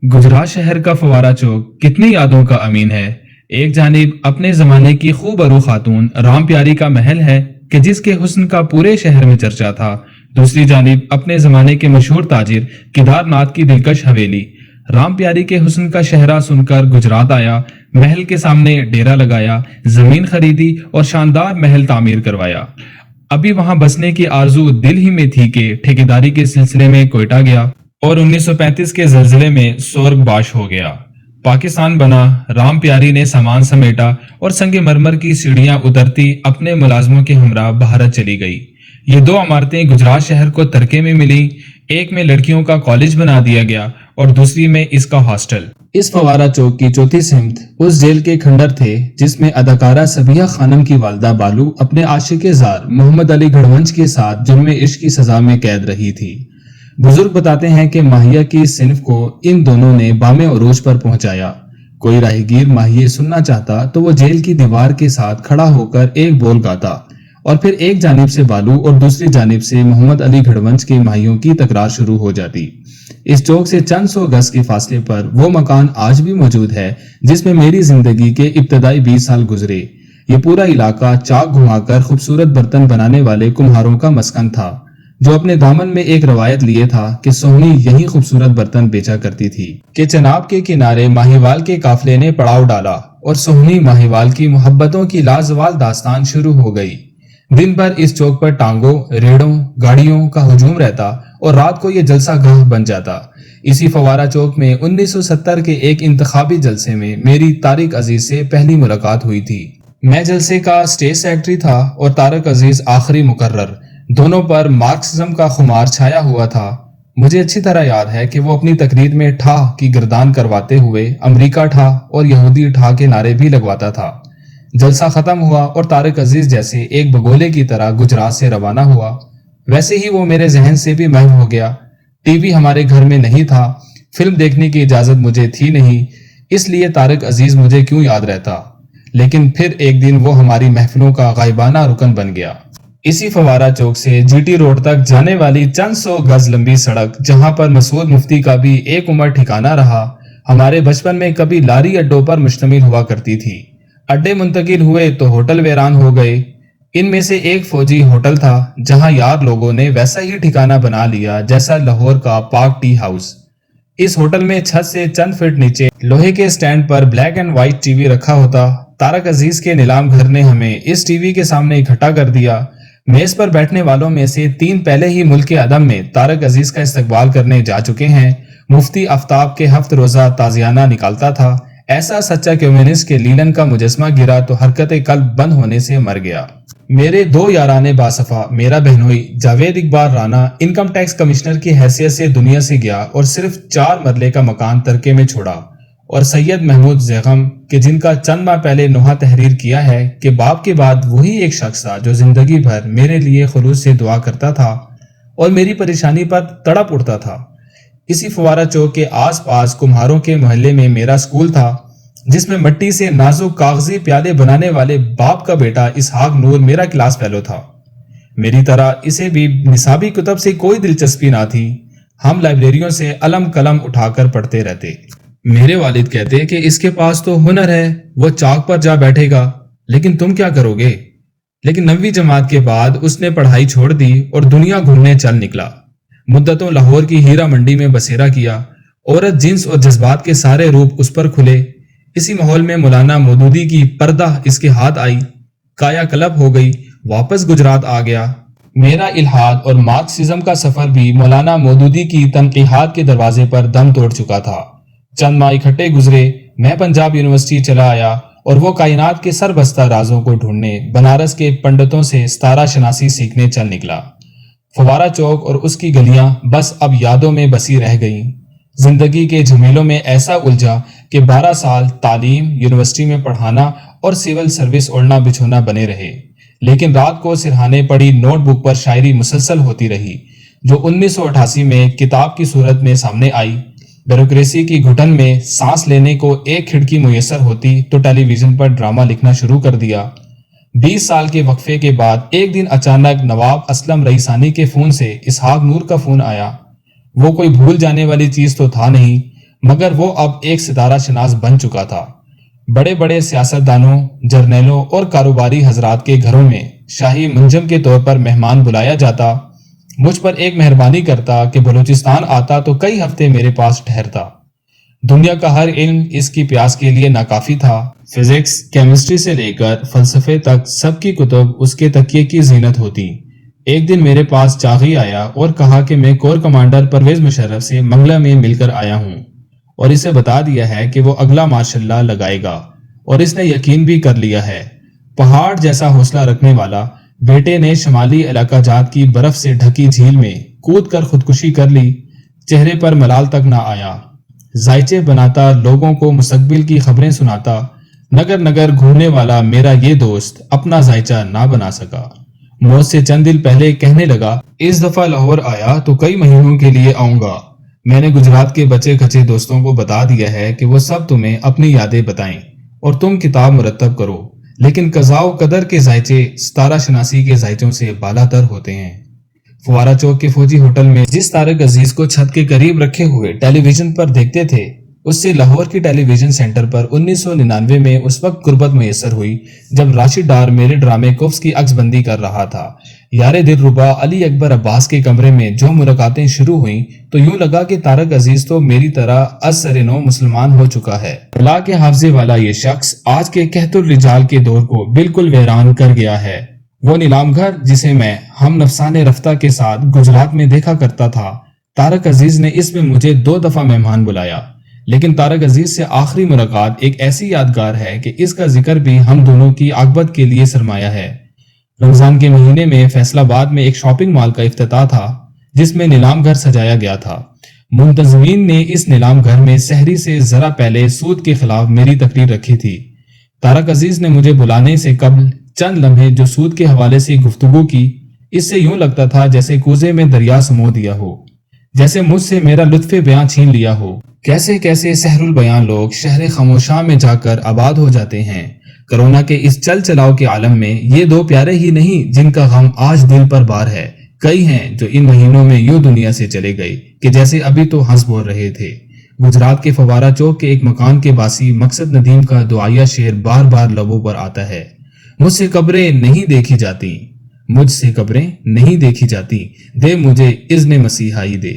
गुजरात शहर का फवारा चौक कितनी यादों का अमीन है। एक जानिब अपने जमाने की खूबरू खातून राम प्यारी का महल है कि जिसके हुस्न का पूरे शहर में चर्चा था। दूसरी जानिब अपने जमाने के मशहूर ताजिर केदारनाथ की दिलकश हवेली। राम प्यारी के हुस्न का शहरा सुनकर गुजरात आया, महल के सामने डेरा लगाया, जमीन खरीदी और शानदार महल तामीर करवाया। अभी वहां बसने की आरजू दिल ही में थी कि ठेकेदारी के सिलसिले में कोयटा गया और 1935 के जलजिले में स्वर्गवास हो गया। पाकिस्तान बना, राम प्यारी ने सामान समेटा और संगे मरमर की सीढ़ियां उतरती अपने मुलाजमों के हमरा भारत चली गई। ये दो इमारतें गुजरात शहर को तरके में मिली। एक में लड़कियों का कॉलेज बना दिया गया और दूसरी में इसका हॉस्टल। इस फवारा चौक की चौथी सिमत उस जेल के खंडर थे जिसमें अदाकारा सबिया खानम की वालदा बालू अपने आशिक जार मोहम्मद अली घड़वंश के साथ जुर्म इश्क की सजा में कैद रही थी। बुजुर्ग बताते हैं कि माहिया की इस सिनफ को इन दोनों ने बामे उरूज पर पहुंचाया। कोई राहगीर माहिया सुनना चाहता तो वो जेल की दीवार के साथ खड़ा होकर एक बोल गाता और फिर एक जानिब से बालू और दूसरी जानिब से मोहम्मद अली घड़वंश के माहियों की तकरार शुरू हो जाती। इस चौक से चंद सौ गज के फासले पर वो मकान आज भी मौजूद है जिसमें मेरी जिंदगी के इब्तदाई 20 साल गुजरे। ये पूरा इलाका चाक घुमाकर खूबसूरत बर्तन बनाने वाले कुम्हारों का मस्कन था, जो अपने दामन में एक रवायत लिए था कि सोहनी यही खूबसूरत बर्तन बेचा करती थी। कि चनाब के किनारे माहीवाल के काफले ने पड़ाव डाला और सोहनी माहीवाल की मोहब्बतों की लाजवाल दास्तान शुरू हो गई। दिन भर इस चौक पर टांगों, रेड़ों, गाड़ियों का हुजूम रहता और रात को ये जलसा गाह बन जाता। इसी फवारा चौक में 1970 के एक इंतखाबी जलसे में मेरी तारिक अजीज से पहली मुलाकात हुई थी। मैं जलसे का स्टेज सेक्रेटरी था और तारिक अजीज आखिरी मुकर्रर। दोनों पर मार्क्सिज्म का खुमार छाया हुआ था। मुझे अच्छी तरह याद है कि वो अपनी तकरीर में ठाह की गर्दान करवाते हुए अमेरिका ठाह और यहूदी ठाह के नारे भी लगवाता था। जलसा खत्म हुआ और तारिक अजीज जैसे एक बगोले की तरह गुजरात से रवाना हुआ। वैसे ही वो मेरे जहन से भी महव हो गया। टीवी हमारे घर में नहीं था, फिल्म देखने की इजाजत मुझे थी नहीं, इसलिए तारिक अजीज मुझे क्यों याद रहता। लेकिन फिर एक दिन वो हमारी महफिलों का गायबाना रुकन बन गया। इसी फवारा चौक से जीटी रोड तक जाने वाली चंद सौ गज लंबी सड़क, जहां पर मसूद मुफ्ती का भी एक उम्र ठिकाना रहा, हमारे बचपन में कभी लारी अड्डों पर मुश्तमिल हुआ करती थी। अड्डे मुंतकिल हुए तो होटल वीरान हो गए। इनमें से एक फौजी होटल था जहां यार लोगों ने वैसा ही ठिकाना बना लिया जैसा लाहौर का पाक टी हाउस। इस होटल में छत से चंद फीट नीचे लोहे के स्टैंड पर ब्लैक एंड व्हाइट टीवी रखा होता। तारिक अजीज के नीलाम घर ने हमें इस टीवी के सामने इकट्ठा कर दिया। मेज पर बैठने वालों में से 3 पहले ही मुल्क के अदम में तारिक अजीज का इस्तकबाल करने जा चुके हैं। मुफ्ती आफ्ताब के हफ्त रोजा ताजियाना निकालता था। ऐसा सच्चा कम्युनिस्ट के लीलन का मुजस्मा गिरा तो हरकत कल्ब बंद होने से मर गया। मेरे 2 याराने बासफा, मेरा बहनोई Javed Iqbal Rana income tax commissioner की हैसियत से दुनिया से गया और सिर्फ 4 मरले का मकान तरके में छोड़ा। और सैयद महमूद जैगम के जिनका चंद माह पहले नुहा तहरीर किया है कि बाप के बाद वही एक शख्स था जो जिंदगी भर मेरे लिए खुलूस से दुआ करता था और मेरी परेशानी पर तड़प उठता था। इसी फवारा चौक के आसपास कुम्हारों के मोहल्ले में मेरा स्कूल था जिसमें मिट्टी से नाजुक कागजी प्याले बनाने वाले बाप का बेटा इसहाक नूर मेरा क्लास फेलो था। मेरी तरह इसे भी निसाबी कुतब से कोई दिलचस्पी ना थी। हम लाइब्रेरियों से अलम कलम उठाकर पढ़ते रहते। मेरे वालिद कहते कि इसके पास तो हुनर है, वो चाक पर जा बैठेगा, लेकिन तुम क्या करोगे। लेकिन 9वीं जमात के बाद उसने पढ़ाई छोड़ दी और दुनिया घूमने चल निकला। मुद्दतों लाहौर की हीरा मंडी में बसेरा किया। औरत, जिन्स और जज्बात के सारे रूप उस पर खुले। इसी माहौल में मौलाना मौदूदी की पर्दा इसके हाथ आई, काया कलब हो गई, वापस गुजरात आ गया। मेरा इल्हाद और मार्क्सिज्म का सफर भी मौलाना मौदूदी की तनकीहात के दरवाजे पर दम तोड़ चुका था। चंद माह इकट्ठे गुजरे, मैं पंजाब यूनिवर्सिटी चला आया और वो कायनात के सरबस्ता राजों को ढूंढने बनारस के पंडितों से सितारा शनासी सीखने चल निकला। फवारा चौक और उसकी गलियां बस अब यादों में बसी रह गईं। जिंदगी के झमेलों में ऐसा उलझा कि 12 साल तालीम, यूनिवर्सिटी में पढ़ाना और सिविल सर्विस ओढ़ना बिछोना बने रहे। लेकिन रात को सिरहाने पड़ी नोटबुक पर शायरी मुसलसल होती रही, जो 1988 में किताब की सूरत में सामने आई। ब्यूरोक्रेसी की घुटन में सांस लेने को एक खिड़की मुयस्सर होती तो टेलीविजन पर ड्रामा लिखना शुरू कर दिया। 20 साल के वक्फे के बाद एक दिन अचानक नवाब असलम रईसानी के फोन से इसहाक नूर का फोन आया। वो कोई भूल जाने वाली चीज तो था नहीं, مگر وہ اب ایک ستارہ شناس بن چکا تھا۔ بڑے بڑے سیاستدانوں، جرنیلوں اور کاروباری حضرات کے گھروں میں شاہی منجم کے طور پر مہمان بلایا جاتا۔ مجھ پر ایک مہربانی کرتا کہ بلوچستان آتا تو کئی ہفتے میرے پاس ٹھہرتا۔ دنیا کا ہر علم اس کی پیاس کے لیے ناکافی تھا۔ فزکس، کیمسٹری سے لے کر فلسفے تک سب کی کتب اس کے تکیے کی زینت ہوتی۔ ایک دن میرے پاس چاغی آیا اور کہا کہ میں کور کمانڈر پرویز مشرف سے منگلہ میں مل کر آیا ہوں اور اسے بتا دیا ہے کہ وہ اگلا مارشل لا لگائے گا، اور اس نے یقین بھی کر لیا ہے۔ پہاڑ جیسا حوصلہ رکھنے والا بیٹے نے شمالی علاقہ جات کی برف سے ڈھکی جھیل میں کود کر خودکشی کر لی۔ چہرے پر ملال تک نہ آیا۔ ذائچے بناتا، لوگوں کو مستقبل کی خبریں سناتا، نگر نگر گھومنے والا میرا یہ دوست اپنا ذائچہ نہ بنا سکا۔ موت سے چند دن پہلے کہنے لگا، اس دفعہ لاہور آیا تو کئی مہینوں کے لیے آؤں گا۔ میں نے گجرات کے بچے کھچے دوستوں کو بتا دیا ہے کہ وہ سب تمہیں اپنی یادیں بتائیں اور تم کتاب مرتب کرو، لیکن قضاء و قدر کے ذائچے ستارہ شناسی کے ذائچوں سے بالا تر ہوتے ہیں۔ فوارہ چوک کے فوجی ہوٹل میں جس طارق عزیز کو چھت کے قریب رکھے ہوئے ٹیلی ویژن پر دیکھتے تھے، اس سے لاہور کی ٹیلی ویژن سینٹر پر 1999 میں اس وقت قربت میسر ہوئی جب راشد ڈار میرے ڈرامے کفس کی عکس بندی کر رہا تھا۔ یار دل ربا علی اکبر عباس کے کمرے میں جو ملاقاتیں شروع ہوئیں تو یوں لگا کہ طارق عزیز تو میری طرح از سر نو مسلمان ہو چکا ہے۔ اللہ کے حافظے والا یہ شخص آج کے قحط الرجال کے دور کو بالکل ویران کر گیا ہے۔ وہ نیلام گھر جسے میں ہم نفسان رفتہ کے ساتھ گجرات میں دیکھا کرتا تھا، طارق عزیز نے اس میں مجھے 2 دفعہ مہمان بلایا، لیکن طارق عزیز سے آخری ملاقات ایک ایسی یادگار ہے کہ اس کا ذکر بھی ہم دونوں کی عاقبت کے لیے سرمایہ ہے۔ رمضان کے مہینے میں فیصل آباد میں ایک شاپنگ مال کا افتتاح تھا جس میں نیلام گھر سجایا گیا تھا۔ منتظمین نے اس نیلام گھر میں سحری سے ذرا پہلے سود کے خلاف میری تقریر رکھی تھی۔ طارق عزیز نے مجھے بلانے سے قبل چند لمحے جو سود کے حوالے سے گفتگو کی، اس سے یوں لگتا تھا جیسے کوزے میں دریا سمو دیا ہو، جیسے مجھ سے میرا لطف بیان چھین لیا ہو۔ کیسے کیسے سحر البیان لوگ شہر خاموشاں میں جا کر آباد ہو جاتے ہیں۔ کرونا کے اس چل چلاؤ کے عالم میں یہ 2 پیارے ہی نہیں جن کا غم آج دل پر بار ہے، کئی ہیں جو ان مہینوں میں یوں دنیا سے چلے گئے کہ جیسے ابھی تو ہنس بول رہے تھے۔ گجرات کے فوارہ چوک کے ایک مکان کے باسی مقصد ندیم کا دعائیہ شعر بار بار لبوں پر آتا ہے، مجھ سے قبریں نہیں دیکھی جاتی، مجھ سے قبریں نہیں دیکھی جاتی، دے مجھے اذن مسیحائی دے۔